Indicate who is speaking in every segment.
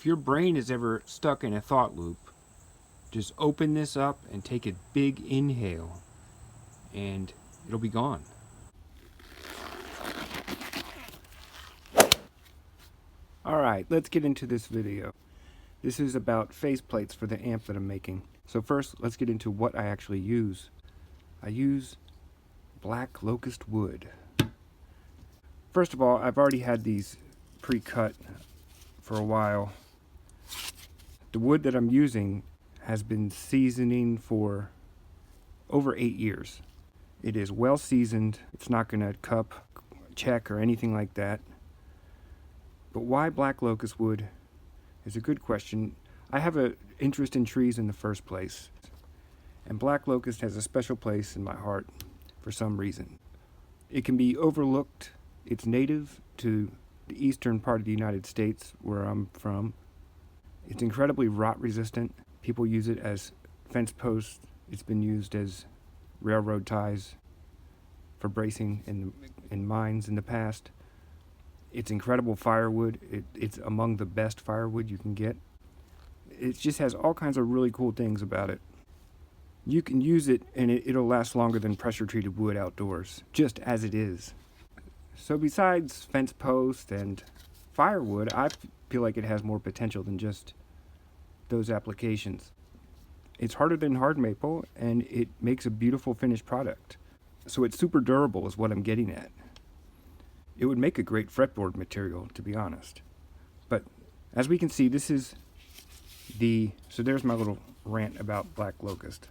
Speaker 1: If your brain is ever stuck in a thought loop, just open this up and take a big inhale, and it'll be gone. Alright, let's get into this video. This is about faceplates for the amp that I'm making. So first, let's get into what I actually use. I use black locust wood. First of all, I've already had these pre-cut for a while. The wood that I'm using has been seasoning for over 8 years. It is well seasoned. It's not going to cup, check, or anything like that. But why black locust wood is a good question. I have an interest in trees in the first place, and black locust has a special place in my heart for some reason. It can be overlooked. It's native to the eastern part of the United States, where I'm from. It's incredibly rot resistant. People use it as fence posts. It's been used as railroad ties for bracing in mines in the past. It's incredible firewood. It's among the best firewood you can get. It just has all kinds of really cool things about it. You can use it and it'll last longer than pressure treated wood outdoors, just as it is. So besides fence posts and firewood, I feel like it has more potential than just those applications. It's harder than hard maple, and it makes a beautiful finished product. So it's super durable is what I'm getting at. It would make a great fretboard material, to be honest. But as we can see, this is so there's my little rant about black locust.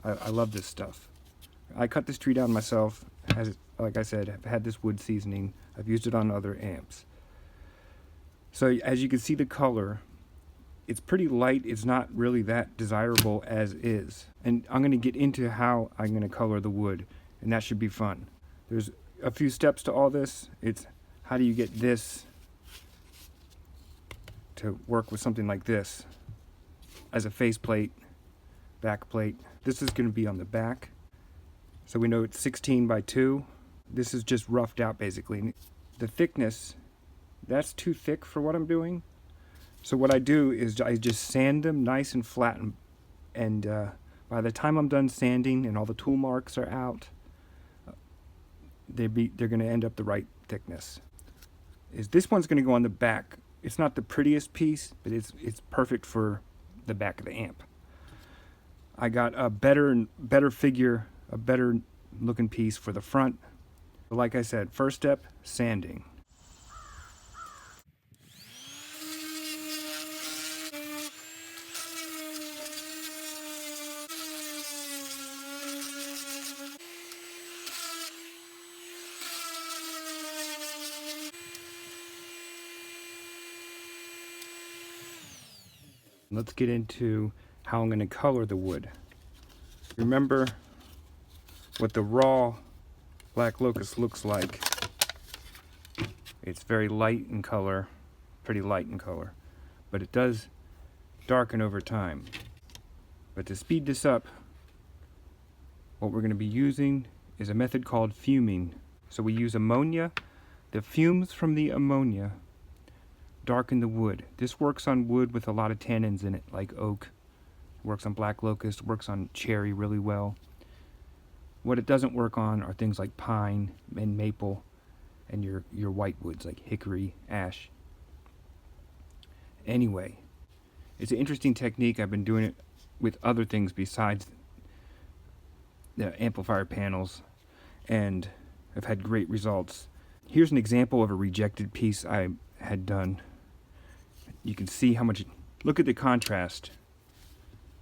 Speaker 1: I love this stuff. I cut this tree down myself. Like I said, I've had this wood seasoning. I've used it on other amps. So as you can see, the color, it's pretty light. It's not really that desirable as is. And I'm going to get into how I'm going to color the wood, and that should be fun. There's a few steps to all this. It's how do you get this to work with something like this as a faceplate, back plate. This is going to be on the back. So we know it's 16 by 2. This is just roughed out basically. The thickness, that's too thick for what I'm doing. So what I do is I just sand them nice and flat, and by the time I'm done sanding and all the tool marks are out, they're going to end up the right thickness. This one's going to go on the back. It's not the prettiest piece, but it's perfect for the back of the amp. I got a better figure, a better looking piece for the front. Like I said, first step, sanding. Let's get into how I'm going to color the wood. Remember what the raw black locust looks like. It's very light in color, pretty light in color, but it does darken over time. But to speed this up, what we're going to be using is a method called fuming. So we use ammonia. The fumes from the ammonia darken the wood. This works on wood with a lot of tannins in it, like oak. Works on black locust, works on cherry really well. What it doesn't work on are things like pine and maple and your white woods like hickory, ash. Anyway, it's an interesting technique. I've been doing it with other things besides the amplifier panels, and I've had great results. Here's an example of a rejected piece I had done. You can see how much, look at the contrast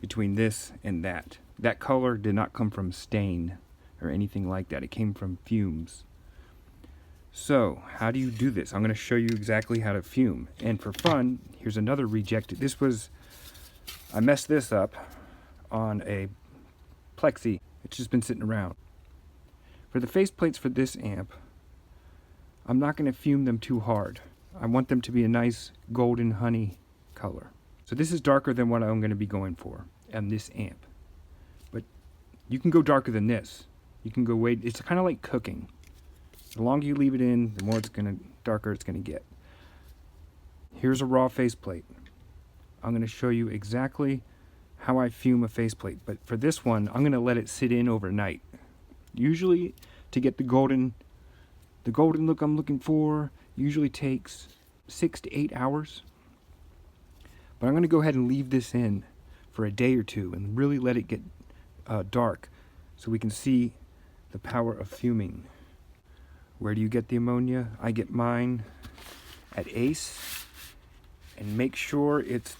Speaker 1: between this and that. That color did not come from stain or anything like that. It came from fumes. So, how do you do this? I'm going to show you exactly how to fume. And for fun, here's another rejected. I messed this up on a plexi. It's just been sitting around. For the faceplates for this amp, I'm not going to fume them too hard. I want them to be a nice golden honey color. So this is darker than what I'm going to be going for on this amp. But you can go darker than this. You can go way, it's kind of like cooking. The longer you leave it in, the more darker it's going to get. Here's a raw faceplate. I'm going to show you exactly how I fume a faceplate. But for this one, I'm going to let it sit in overnight. Usually, to get the golden look I'm looking for, usually takes 6 to 8 hours. But I'm going to go ahead and leave this in for a day or two and really let it get dark so we can see the power of fuming. Where do you get the ammonia? I get mine at Ace, and make sure it's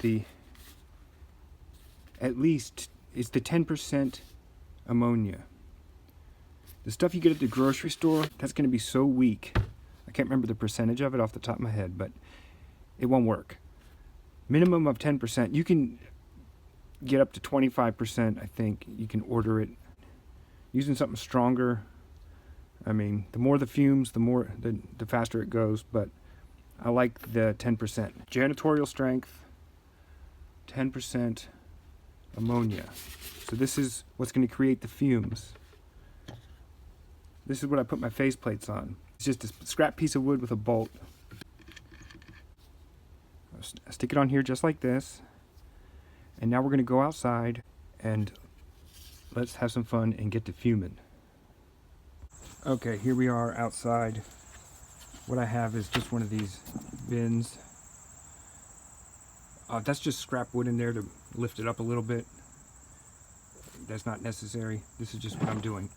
Speaker 1: at least it's the 10% ammonia. The stuff you get at the grocery store, that's going to be so weak. I can't remember the percentage of it off the top of my head, but it won't work. Minimum of 10%. You can get up to 25%, I think. You can order it using something stronger. I mean, the more the fumes, the faster it goes, but I like the 10%. Janitorial strength, 10% ammonia. So this is what's going to create the fumes. This is what I put my faceplates on. It's just a scrap piece of wood with a bolt. I stick it on here just like this. And now we're going to go outside and let's have some fun and get to fuming. Okay, here we are outside. What I have is just one of these bins. That's just scrap wood in there to lift it up a little bit. That's not necessary. This is just what I'm doing.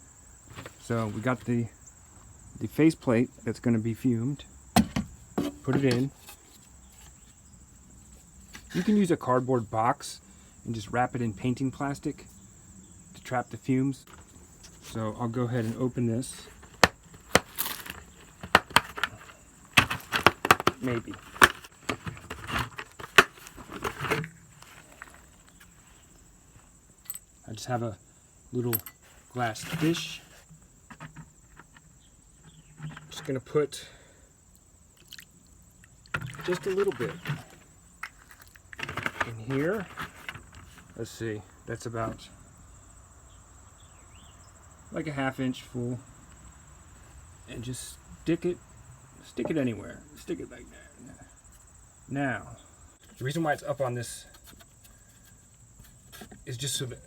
Speaker 1: So we got the faceplate that's going to be fumed. Put it in. You can use a cardboard box and just wrap it in painting plastic to trap the fumes. So I'll go ahead and open this. Maybe. I just have a little glass dish. Just gonna put just a little bit in here. Let's see, that's about like a ½ inch full. And just stick it anywhere. Stick it like that. Now, the reason why it's up on this is just so that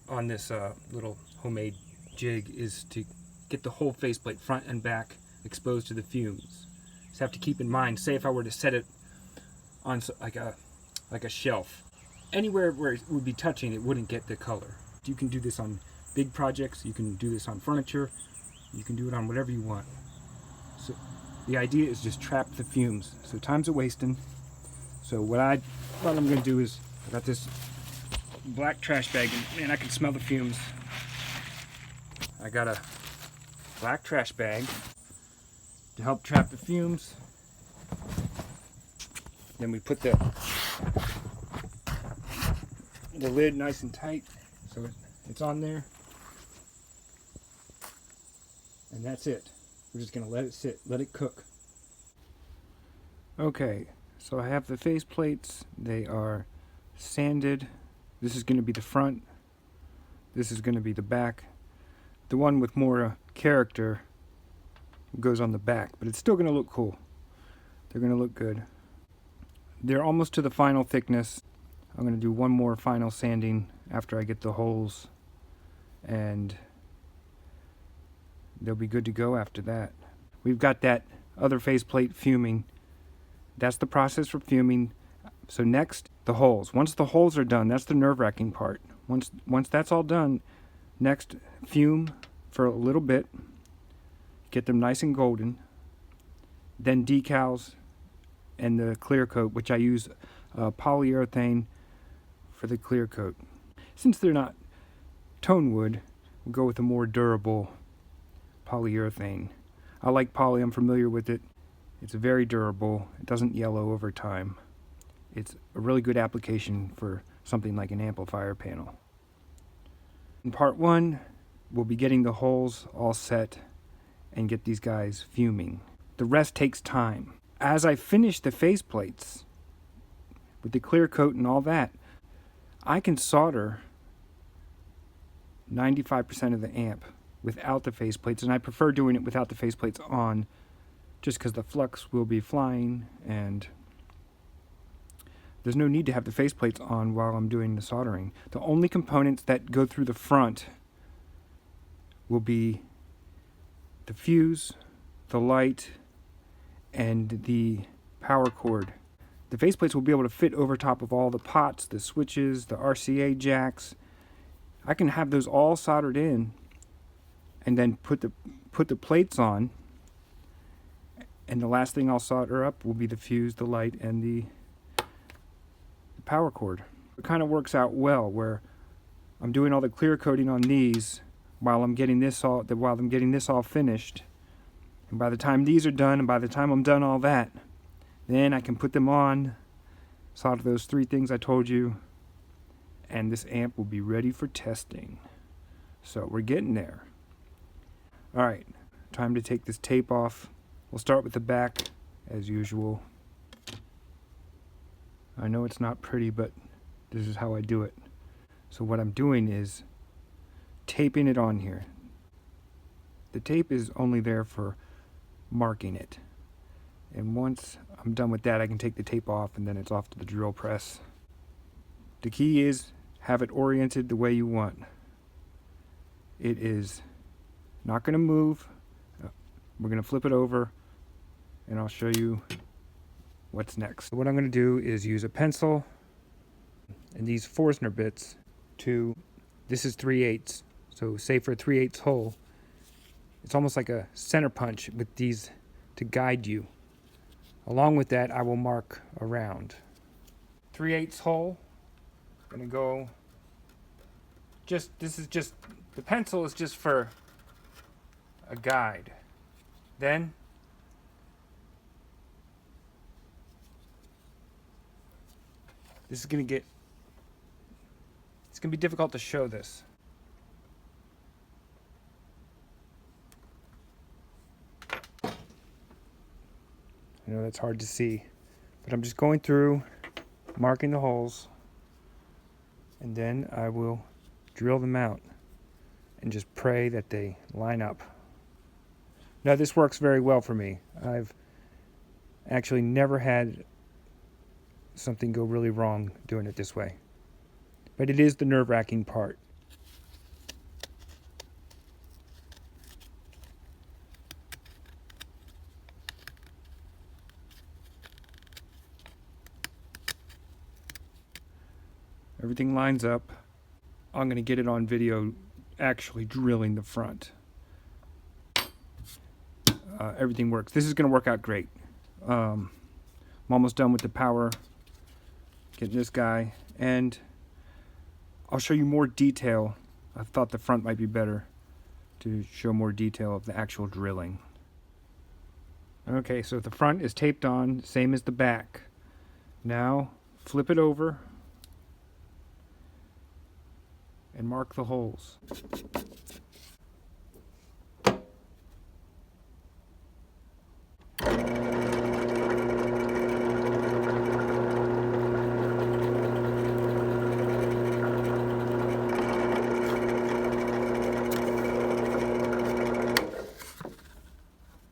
Speaker 1: on this little homemade jig is to get the whole faceplate front and back exposed to the fumes. Just have to keep in mind, say if I were to set it on like a shelf, anywhere where it would be touching, it wouldn't get the color. You can do this on big projects, you can do this on furniture, you can do it on whatever you want. So the idea is just trap the fumes. So time's a wasting. So what I'm going to do is, I got this black trash bag, and man, I can smell the fumes. I got a black trash bag to help trap the fumes. Then we put the lid nice and tight so it's on there. And that's it. We're just going to let it sit, let it cook. Okay, so I have the face plates. They are sanded. This is going to be the front. This is going to be the back. The one with more character goes on the back, but it's still going to look cool. They're going to look good. They're almost to the final thickness. I'm going to do one more final sanding after I get the holes, and they'll be good to go after that. We've got that other faceplate fuming. That's the process for fuming. So next, the holes. Once the holes are done, that's the nerve-wracking part. Once that's all done, next, fume for a little bit. Get them nice and golden. Then decals and the clear coat, which I use polyurethane for the clear coat. Since they're not tone wood, we'll go with a more durable polyurethane. I like poly, I'm familiar with it. It's very durable. It doesn't yellow over time. It's a really good application for something like an amplifier panel. In part 1, we'll be getting the holes all set and get these guys fuming. The rest takes time. As I finish the faceplates with the clear coat and all that, I can solder 95% of the amp without the faceplates, and I prefer doing it without the faceplates on, just because the flux will be flying and there's no need to have the faceplates on while I'm doing the soldering. The only components that go through the front will be the fuse, the light, and the power cord. The faceplates will be able to fit over top of all the pots, the switches, the RCA jacks. I can have those all soldered in and then put the plates on, and the last thing I'll solder up will be the fuse, the light, and the power cord. It kind of works out well where I'm doing all the clear coating on these while I'm getting this all finished. And by the time these are done, and by the time I'm done all that, then I can put them on, solder those 3 things I told you, and this amp will be ready for testing. So we're getting there. Alright, time to take this tape off. We'll start with the back as usual. I know it's not pretty, but this is how I do it. So what I'm doing is taping it on here. The tape is only there for marking it. And once I'm done with that, I can take the tape off, and then it's off to the drill press. The key is have it oriented the way you want. It is not going to move. We're going to flip it over, and I'll show you what's next. What I'm going to do is use a pencil and these Forstner bits this is 3/8, so say for a 3/8 hole, it's almost like a center punch with these to guide you. Along with that, I will mark around. 3/8 hole, gonna go, the pencil is just for a guide. Then, it's gonna be difficult to show this. I know that's hard to see, but I'm just going through, marking the holes, and then I will drill them out and just pray that they line up. Now this works very well for me. I've actually never had something go really wrong doing it this way. But it is the nerve-wracking part. Everything lines up. I'm going to get it on video actually drilling the front. Everything works. This is going to work out great. I'm almost done with the power. Getting this guy, and I'll show you more detail. I thought the front might be better to show more detail of the actual drilling. Okay, so the front is taped on, same as the back. Now flip it over and mark the holes.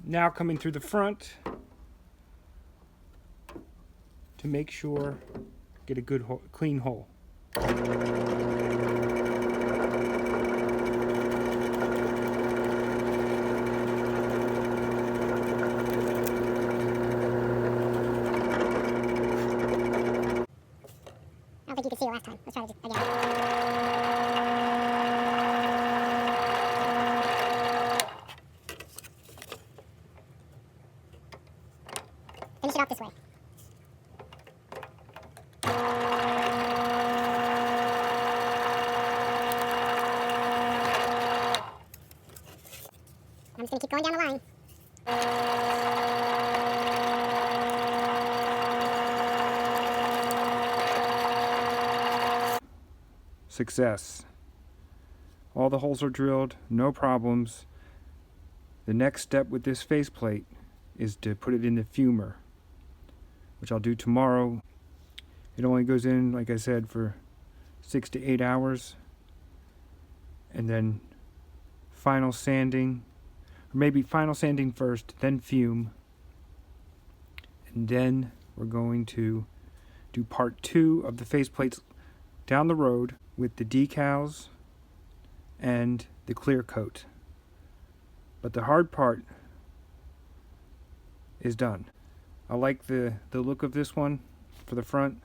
Speaker 1: Now coming through the front to make sure, get a good clean hole.
Speaker 2: I don't think you could see it last time. Let's try it again. Finish it off this way. I'm just going to keep going down the line.
Speaker 1: Success. All the holes are drilled, no problems. The next step with this faceplate is to put it in the fumer, which I'll do tomorrow. It only goes in, like I said, for 6 to 8 hours, and then final sanding, or maybe final sanding first, then fume, and then we're going to do part 2 of the faceplates down the road with the decals and the clear coat. But the hard part is done. I like the look of this one for the front.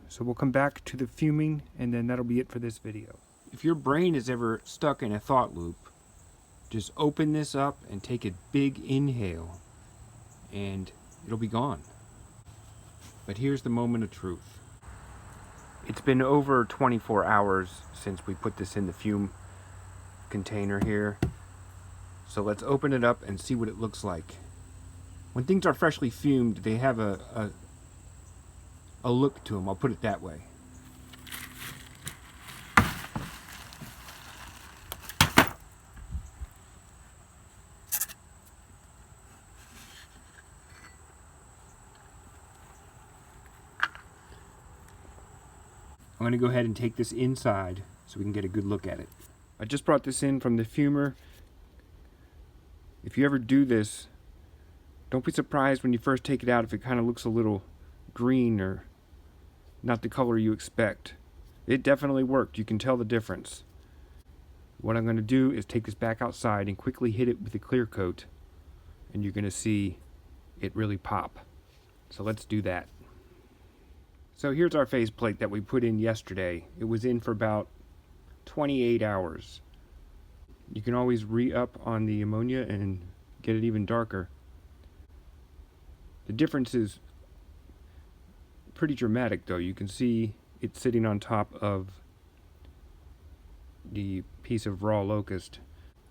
Speaker 1: So we'll come back to the fuming, and then that'll be it for this video. If your brain is ever stuck in a thought loop, just open this up and take a big inhale, and it'll be gone. But here's the moment of truth. It's been over 24 hours since we put this in the fume container here. So let's open it up and see what it looks like. When things are freshly fumed, they have a look to them, I'll put it that way. I'm going to go ahead and take this inside so we can get a good look at it. I just brought this in from the fumer. If you ever do this, don't be surprised when you first take it out if it kind of looks a little green or not the color you expect. It definitely worked. You can tell the difference. What I'm going to do is take this back outside and quickly hit it with a clear coat, and you're going to see it really pop. So let's do that. So here's our faceplate that we put in yesterday. It was in for about 28 hours. You can always re-up on the ammonia and get it even darker. The difference is pretty dramatic though. You can see it sitting on top of the piece of raw locust.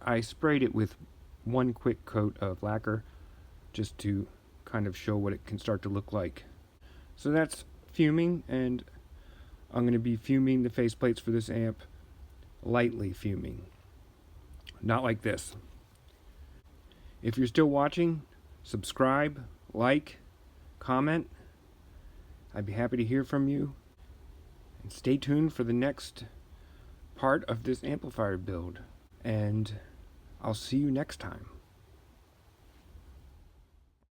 Speaker 1: I sprayed it with one quick coat of lacquer just to kind of show what it can start to look like. So that's fuming, and I'm going to be fuming the faceplates for this amp lightly fuming, not like this. If you're still watching, subscribe, like, comment. I'd be happy to hear from you, and stay tuned for the next part of this amplifier build, and I'll see you next time.